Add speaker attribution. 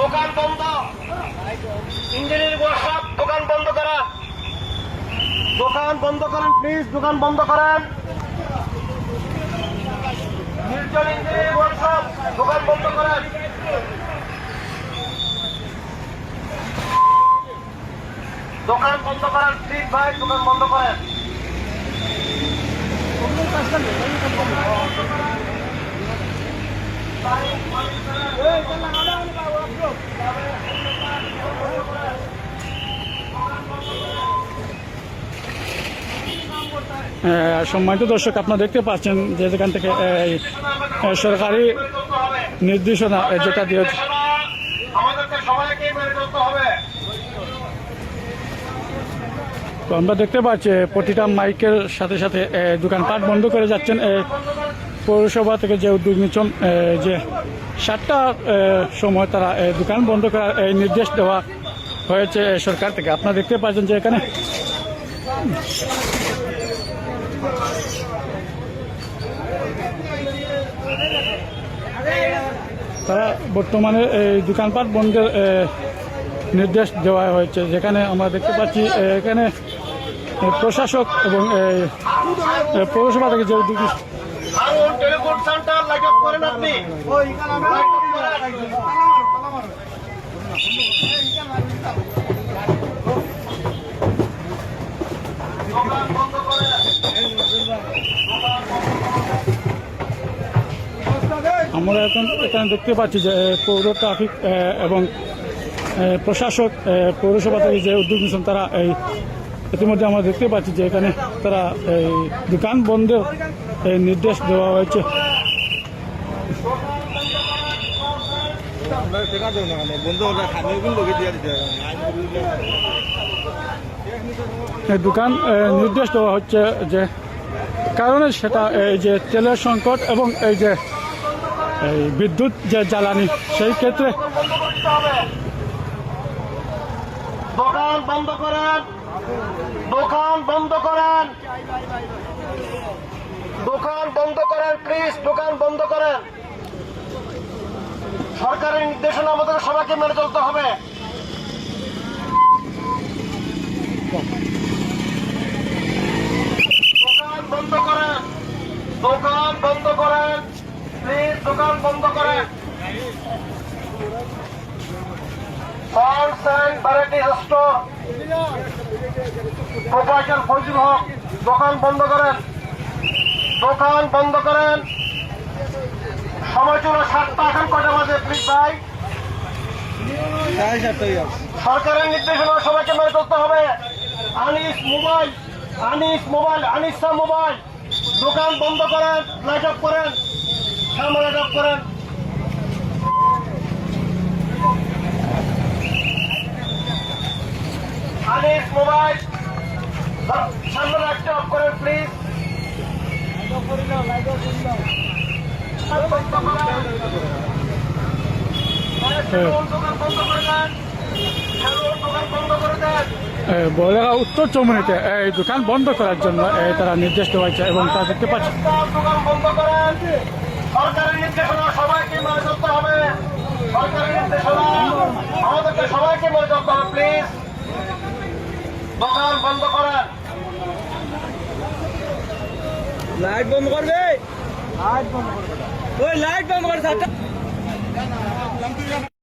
Speaker 1: দোকান বন্ধ, engineering workshop দোকান বন্ধ করেন, দোকান বন্ধ করেন প্লিজ, দোকান বন্ধ করেন। নির্জন ইঞ্জিনিয়ারিং ওয়ার্কশপ দোকান বন্ধ করেন, দোকান বন্ধ করেন প্লিজ ভাই, দোকান বন্ধ করেন।
Speaker 2: সম্মানিত দর্শক, আপনারা দেখতে পাচ্ছেন যে যেখান থেকে সরকারি নির্দেশনা যেটা দিয়েছে, তো আমরা দেখতে পাচ্ছি প্রতিটা মাইকের সাথে সাথে দোকানপাট বন্ধ করে যাচ্ছেন। পৌরসভা থেকে যে উদ্যোগ নিচ্ছেন যে 7টার সময় তারা দোকান বন্ধ করার নির্দেশ দেওয়া হয়েছে সরকার থেকে। আপনারা দেখতে পাচ্ছেন যে এখানে তারা বর্তমানে এই দোকানপাট বন্ধের নির্দেশ দেওয়া হয়েছে, যেখানে আমরা দেখতে পাচ্ছি এখানে প্রশাসক এবং পৌরসভা থেকে যে উদ্যোগ আমরা এখানে দেখতে পাচ্ছি যে পৌর ট্রাফিক এবং প্রশাসক পৌরসভা থেকে যে উদ্যোগ নিচ্ছেন তারা ইতিমধ্যে আমরা দেখতে পাচ্ছি যে এখানে তারা এই দোকান বন্ধের নির্দেশ দেওয়া হয়েছে। দোকান নির্দেশ দেওয়া হচ্ছে যে কারণে সেটা এই যে তেলের সংকট এবং এই যে এই বিদ্যুৎ যে জ্বালানি, সেই ক্ষেত্রে
Speaker 1: দোকান বন্ধ করেন, দোকান বন্ধ করেন, দোকান বন্ধ করেন প্লিজ, দোকান বন্ধ করেন। সরকারের নির্দেশনা আমাদের সবাইকে মেনে চলতে হবে। দোকান বন্ধ করেন, দোকান বন্ধ করেন প্লিজ, দোকান বন্ধ করেন। প্রোপাইটার ফজল হক দোকান বন্ধ করেন, দোকান বন্ধ করেন। সময় ছিল 7টা, এখন কটা বাজে প্লিজ ভাই? সরকারের নির্দেশনা সবাইকে মেনে চলতে হবে। Anis mobile, Anis mobile, Anisa mobile দোকান বন্ধ করেন, লাইট অফ করেন, সামনে লাইট অফ করেন। আনিস মোবাইল সামনে লাইট অফ করেন প্লিজ।
Speaker 2: বলে উত্তর চৌমুহনীতে এই দোকান বন্ধ করার জন্য তারা নির্দেশ দেওয়া হয়েছে এবং তা দেখতে পাচ্ছি।
Speaker 1: দোকান বন্ধ করেন, সরকারের নির্দেশনা সবাইকে মেনে চলতে হবে। সরকারের নির্দেশনা আমাদেরকে সবাইকে মেনে চলতে হবে প্লিজ। দোকান বন্ধ করেন।
Speaker 3: লাইট বন্ধ করবে, লাইট বন্ধ করবে, ওই লাইট বন্ধ করে